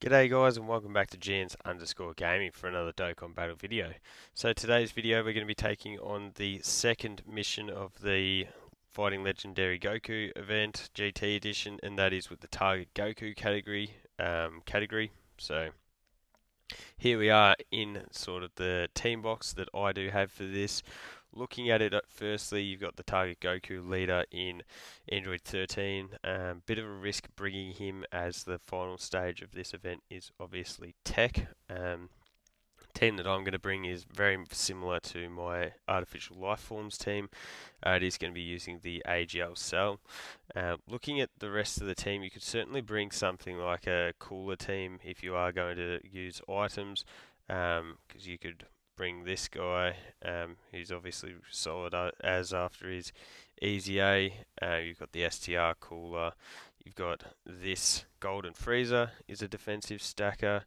G'day guys and welcome back to GNS_gaming for another Dokkan battle video. So today's video we're going to be taking on the second mission of the Fighting Legendary Goku event, GT edition, and that is with the Target Goku category. So here we are in sort of the team box that I do have for this. Looking at it, firstly, you've got the Target Goku leader in Android 13. Bit of a risk bringing him as the final stage of this event is obviously Tech. Team that I'm going to bring is very similar to my Artificial Life Forms team. It is going to be using the AGL cell. Looking at the rest of the team, you could certainly bring something like a cooler team if you are going to use items, because you could bring this guy, who's obviously solid as after his Easy A. You've got the STR cooler. You've got this Golden Freezer is a defensive stacker.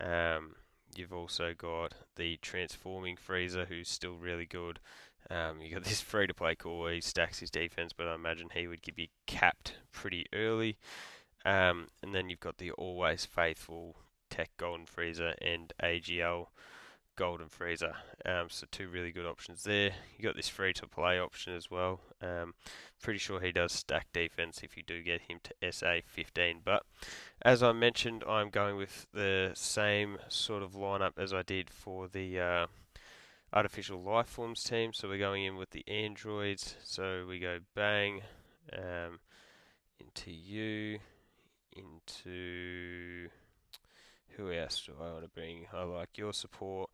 You've also got the Transforming Freezer, who's still really good. You got this free-to-play core. He stacks his defense, but I imagine he would give you capped pretty early. And then you've got the Always Faithful Tech Golden Freezer and AGL Golden Freezer. So two really good options there. You got this free-to-play option as well. Pretty sure he does stack defense if you do get him to SA 15, but as I mentioned, I'm going with the same sort of lineup as I did for the Artificial Life Forms team. So we're going in with the androids. So we go bang, into you, into who else do I want to bring? I like your support.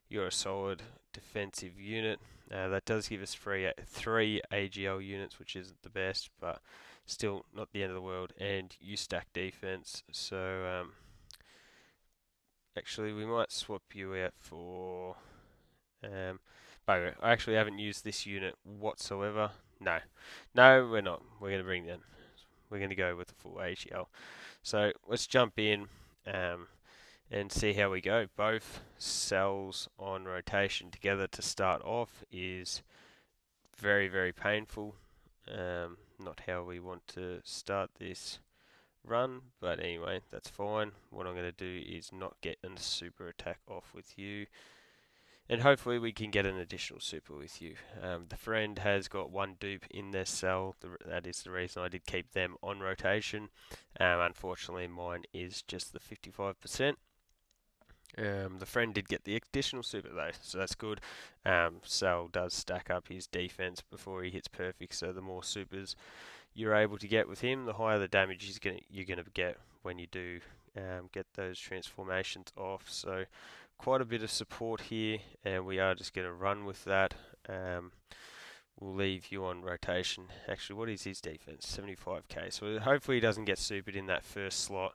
You're a solid defensive unit. That does give us three AGL units, which isn't the best, but still not the end of the world. And you stack defense, so actually we might swap you out for. By the way, I actually haven't used this unit whatsoever. No, no, we're not. We're going to bring them. We're going to go with the full AGL. So let's jump in. And see how we go. Both cells on rotation together to start off is very, very painful. Not how we want to start this run, but anyway, that's fine. What I'm going to do is not get a super attack off with you, and hopefully we can get an additional super with you. The friend has got one dupe in their cell. That is the reason I did keep them on rotation. Unfortunately, mine is just the 55%. The friend did get the additional super though, so that's good. Sal does stack up his defense before he hits perfect, so the more supers you're able to get with him, the higher the damage you're gonna get when you do get those transformations off. So quite a bit of support here, and we are just gonna run with that. We'll leave you on rotation. Actually, what is his defense? 75k. So hopefully he doesn't get supered in that first slot.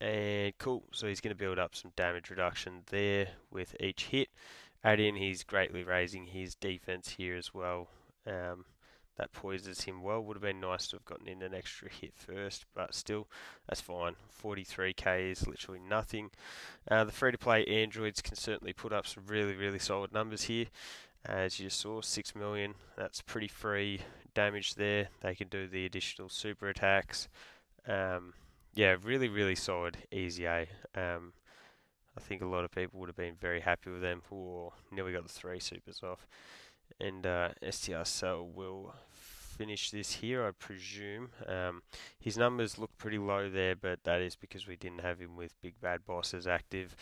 And cool, so he's going to build up some damage reduction there with each hit. Add in, he's greatly raising his defense here as well. That poises him well. Would have been nice to have gotten in an extra hit first, but still, that's fine. 43k is literally nothing. The free-to-play androids can certainly put up some really, really solid numbers here. As you saw, 6 million, that's pretty free damage there. They can do the additional super attacks. Yeah, really, really solid, easy A. I think a lot of people would have been very happy with them. Ooh, nearly got the 3 supers off. And STR Cell will finish this here, I presume. His numbers look pretty low there, but that is because we didn't have him with Big Bad Bosses active.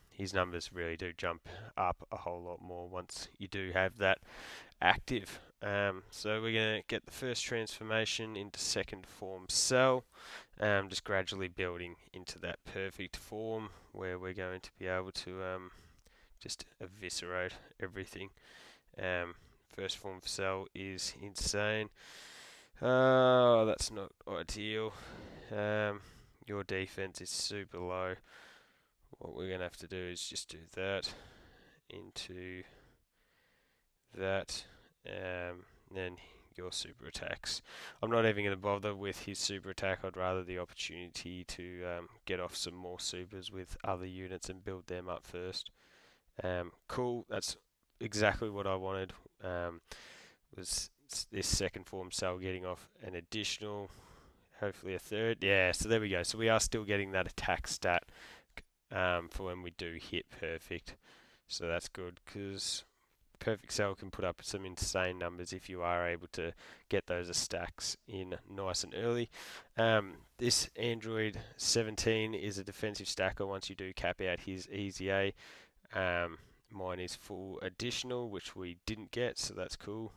His numbers really do jump up a whole lot more once you do have that active. So we're going to get the first transformation into second form cell, just gradually building into that perfect form where we're going to be able to just eviscerate everything. First form cell is insane. Oh, that's not ideal. Your defense is super low. What we're going to have to do is just do that into that. Then your super attacks. I'm not even going to bother with his super attack. I'd rather the opportunity to get off some more supers with other units and build them up first. Cool, that's exactly what I wanted. Was this second form cell getting off an additional hopefully a third. Yeah, so there we go. So we are still getting that attack stat for when we do hit perfect. So that's good because Perfect Cell can put up some insane numbers if you are able to get those stacks in nice and early. This Android 17 is a defensive stacker once you do cap out his Easy A. Mine is full additional, which we didn't get, so that's cool.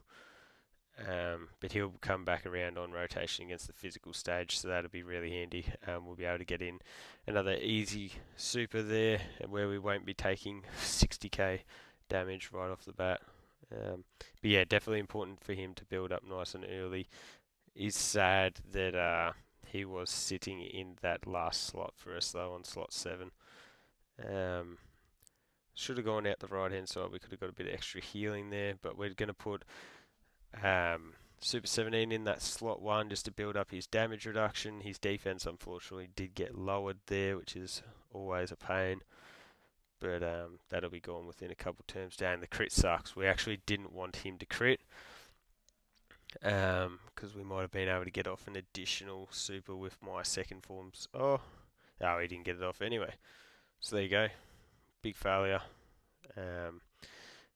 But he'll come back around on rotation against the physical stage, so that'll be really handy. We'll be able to get in another easy super there, where we won't be taking 60k damage right off the bat. But yeah, definitely important for him to build up nice and early. It's sad that he was sitting in that last slot for us though, on slot 7. Should have gone out the right hand side. We could have got a bit of extra healing there, but we're going to put Super 17 in that slot 1 just to build up his damage reduction. His defense unfortunately did get lowered there, which is always a pain. But that'll be gone within a couple turns down. The crit sucks. We actually didn't want him to crit because we might have been able to get off an additional super with my second forms. Oh, he didn't get it off anyway. So there you go. Big failure.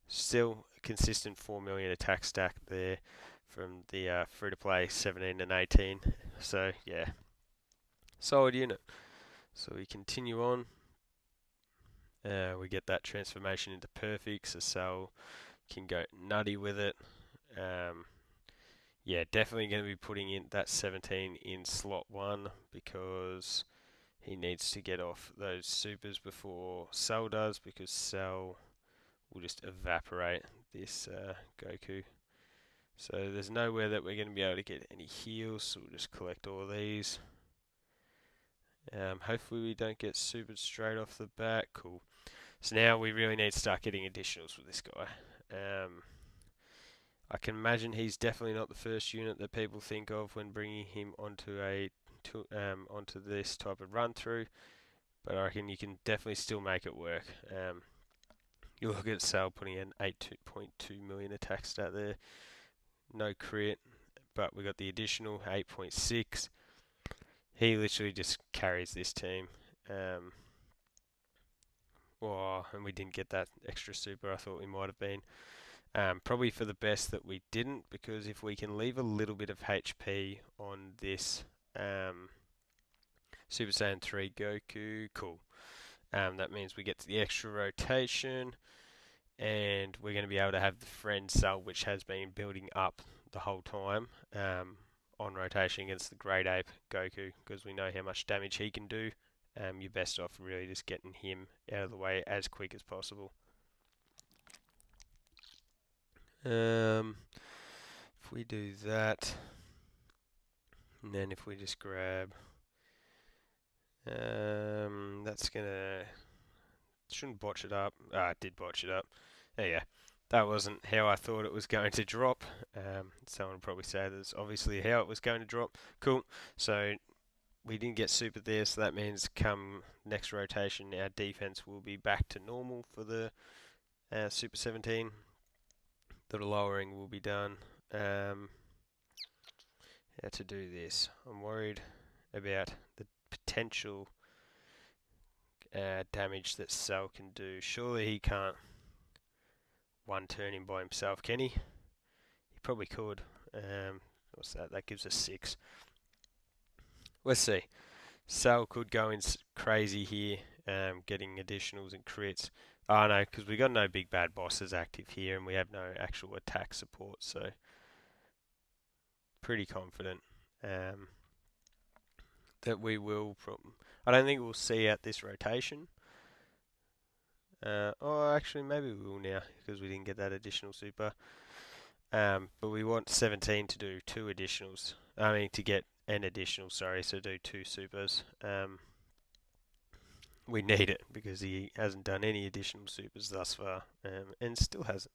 Still a consistent 4 million attack stack there from the free-to-play 17 and 18. So yeah, solid unit. So we continue on. We get that transformation into perfect, so Cell can go nutty with it. Yeah, definitely going to be putting in that 17 in slot 1 because he needs to get off those supers before Cell does, because Cell will just evaporate this Goku. So there's nowhere that we're going to be able to get any heals, so we'll just collect all of these. Hopefully we don't get supered straight off the bat. Cool. So now we really need to start getting additionals with this guy. I can imagine he's definitely not the first unit that people think of when bringing him onto onto this type of run through, but I reckon you can definitely still make it work. You look at Cell putting in 8.2 million attack stat there, no crit, but we got the additional 8.6. He literally just carries this team. And we didn't get that extra super I thought we might have been. Probably for the best that we didn't, because if we can leave a little bit of HP on this Super Saiyan 3 Goku, cool. That means we get to the extra rotation, and we're going to be able to have the friend cell, which has been building up the whole time, on rotation against the Great Ape Goku, because we know how much damage he can do. You're best off really just getting him out of the way as quick as possible. If we do that, and then if we just grab, that's gonna, shouldn't botch it up. It did botch it up. There you go. That wasn't how I thought it was going to drop. Someone would probably say that's obviously how it was going to drop. Cool. So we didn't get super there, so that means come next rotation, our defense will be back to normal for the Super 17. The lowering will be done. How to do this? I'm worried about the potential damage that Cell can do. Surely he can't one turn him by himself, can he? He probably could. What's that? That gives us 6. Let's see. Cell could go in crazy here, getting additionals and crits. Oh no, because we got no big bad bosses active here, and we have no actual attack support, so pretty confident that we will. I don't think we'll see out this rotation. Actually, maybe we will now because we didn't get that additional super. But we want 17 to do 2 additionals. I mean, to get an additional, sorry, so do 2 supers. We need it because he hasn't done any additional supers thus far, and still hasn't.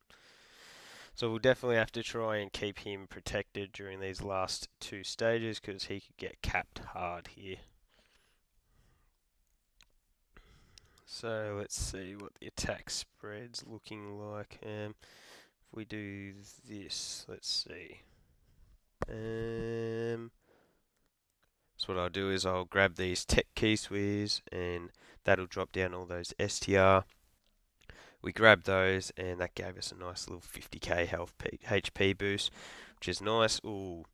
So we'll definitely have to try and keep him protected during these last 2 stages because he could get capped hard here. So let's see what the attack spread's looking like. If we do this, let's see. So what I'll do is I'll grab these tech key swears and that'll drop down all those STR. We grabbed those and that gave us a nice little 50k health HP boost, which is nice. Ooh,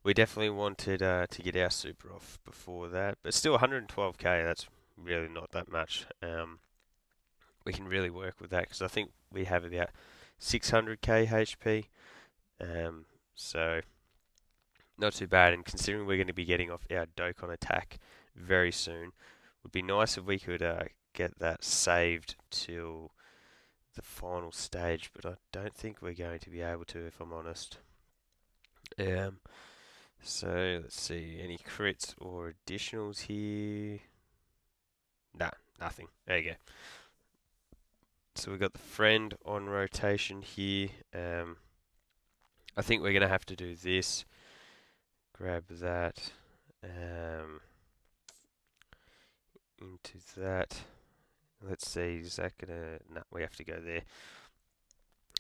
we definitely wanted to get our super off before that, but still 112k, that's really not that much. We can really work with that because I think we have about 600k HP, so not too bad. And considering we're going to be getting off our Dokkan attack very soon, would be nice if we could get that saved till the final stage, but I don't think we're going to be able to, if I'm honest. So let's see, any crits or additionals here? Nah, nothing. There you go. So we've got the friend on rotation here. I think we're going to have to do this. Grab that. Into that. Let's see, is that going to... No, we have to go there.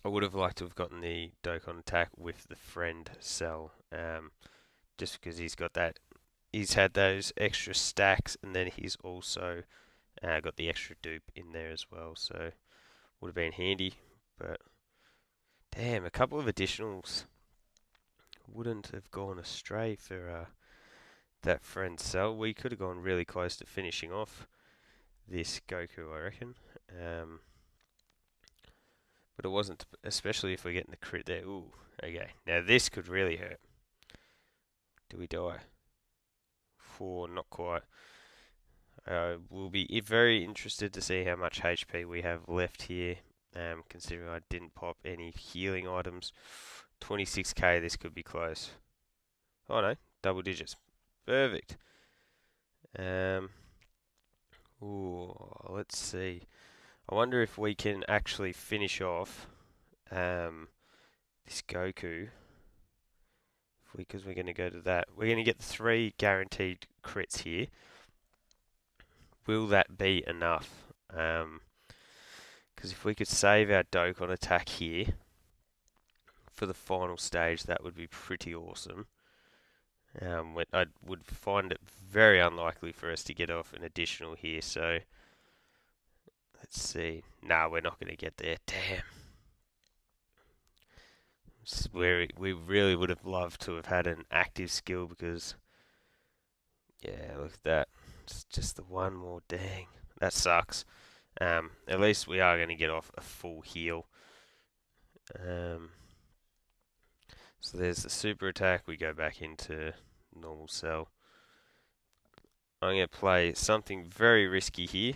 I would have liked to have gotten the Dokkan attack with the friend cell. Just because he's got that... He's had those extra stacks, and then he's also got the extra dupe in there as well. So would have been handy, but damn, a couple of additionals wouldn't have gone astray for that friend cell. We could have gone really close to finishing off this Goku, I reckon. But it wasn't, especially if we're getting the crit there. Ooh, okay. Now this could really hurt. Do we die? Four, not quite. We'll be very interested to see how much HP we have left here. Considering I didn't pop any healing items. 26k, this could be close. Oh no, double digits. Perfect. Ooh, let's see. I wonder if we can actually finish off this Goku. Because we're going to go to that. We're going to get the 3 guaranteed crits here. Will that be enough? Because if we could save our Dokkan attack here for the final stage, that would be pretty awesome. I would find it very unlikely for us to get off an additional here, so let's see. Nah, we're not going to get there. Damn. This is where we really would have loved to have had an active skill because, yeah, look at that. It's just the one more. Dang, that sucks. At least we are going to get off a full heal. So there's the super attack. We go back into normal cell. I'm going to play something very risky here.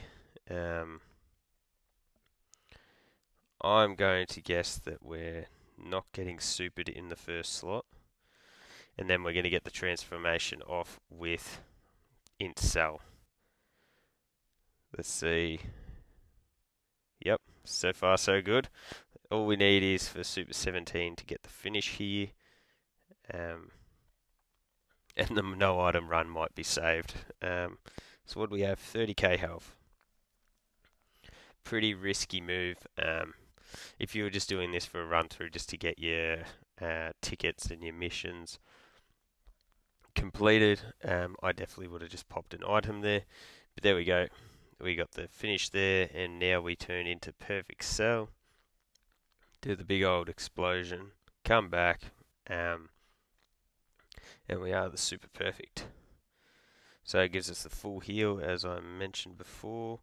I'm going to guess that we're not getting supered in the first slot. And then we're going to get the transformation off with int cell. Let's see. Yep, so far so good. All we need is for Super 17 to get the finish here. And the no item run might be saved. So what do we have? 30k health. Pretty risky move. If you were just doing this for a run through just to get your tickets and your missions completed, I definitely would have just popped an item there. But there we go. We got the finish there, and now we turn into perfect cell. Do the big old explosion. Come back. And we are the super perfect. So it gives us the full heal, as I mentioned before.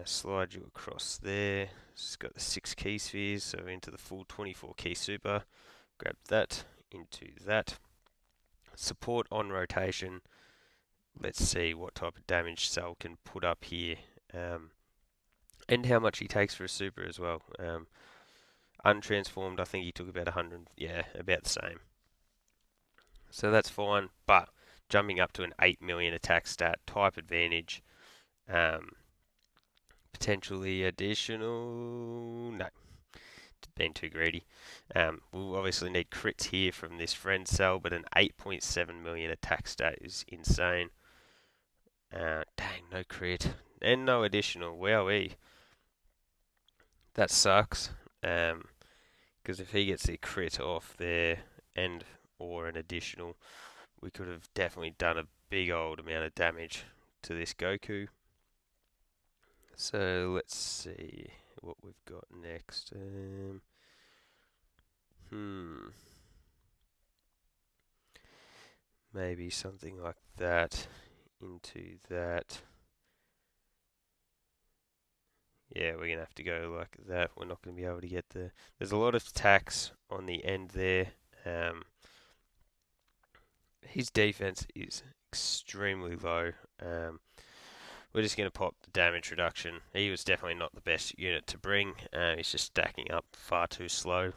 Slide you across there. It's got the 6 key spheres, so into the full 24 key super. Grab that, into that. Support on rotation. Let's see what type of damage Cell can put up here. And how much he takes for a super as well. Untransformed, I think he took about 100. Yeah, about the same. So that's fine, but jumping up to an 8 million attack stat, type advantage, potentially additional, no, been too greedy. We'll obviously need crits here from this friend cell, but an 8.7 million attack stat is insane. Dang, no crit, and no additional, wowee. That sucks, because if he gets the crit off there, and or an additional, we could have definitely done a big old amount of damage to this Goku. So let's see what we've got next. Maybe something like that into that. Yeah, we're going to have to go like that. We're not going to be able to get the... There's a lot of tax on the end there. His defense is extremely low. We're just going to pop the damage reduction. He was definitely not the best unit to bring. He's just stacking up far too slow.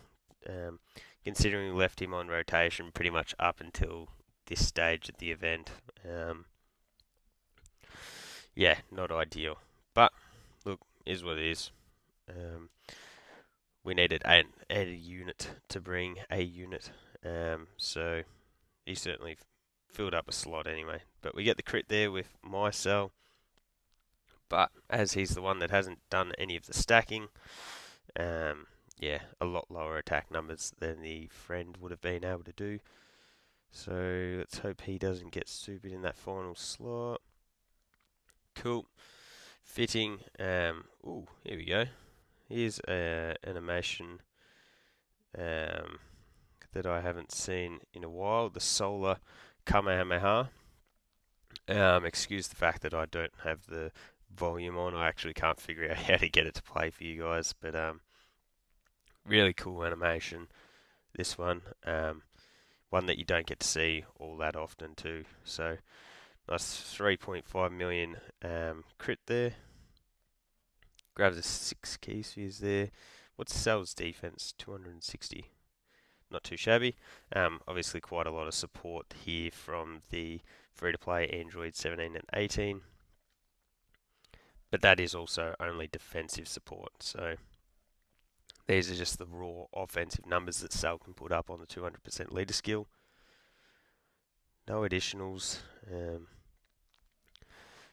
Considering we left him on rotation pretty much up until this stage of the event. Yeah, not ideal. But, look, is what it is. We needed a unit to bring a unit. So, he certainly filled up a slot anyway. But we get the crit there with my cell. But as he's the one that hasn't done any of the stacking, yeah, a lot lower attack numbers than the friend would have been able to do. So let's hope he doesn't get stupid in that final slot. Cool. Fitting. Ooh, here we go. Here's an animation that I haven't seen in a while. The Solar Kamehameha. Excuse the fact that I don't have the volume on. I actually can't figure out how to get it to play for you guys, but really cool animation. This one, one that you don't get to see all that often too. So nice 3.5 million crit there. Grabs a 6 key spheres there. What's Cell's defense? 260. Not too shabby. Obviously quite a lot of support here from the free-to-play Android 17 and 18. But that is also only defensive support. So these are just the raw offensive numbers that Cell can put up on the 200% leader skill. No additionals.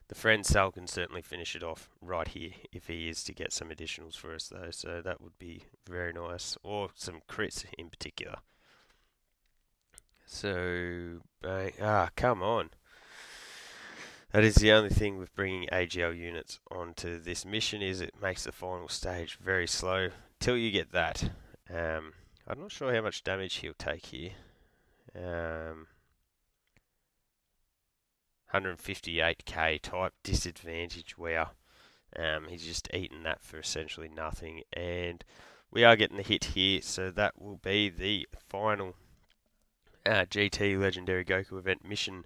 The friend Cell can certainly finish it off right here if he is to get some additionals for us though. So that would be very nice. Or some crits in particular. So, come on. That is the only thing with bringing AGL units onto this mission is it makes the final stage very slow till you get that. I'm not sure how much damage he'll take here. 158k type disadvantage where he's just eaten that for essentially nothing, and we are getting the hit here, so that will be the final GT Legendary Goku event mission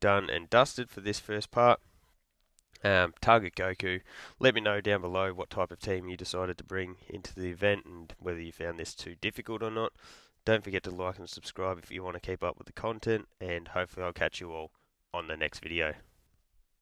done and dusted for this first part. Target Goku. Let me know down below what type of team you decided to bring into the event and whether you found this too difficult or not. Don't forget to like and subscribe if you want to keep up with the content, and hopefully I'll catch you all on the next video.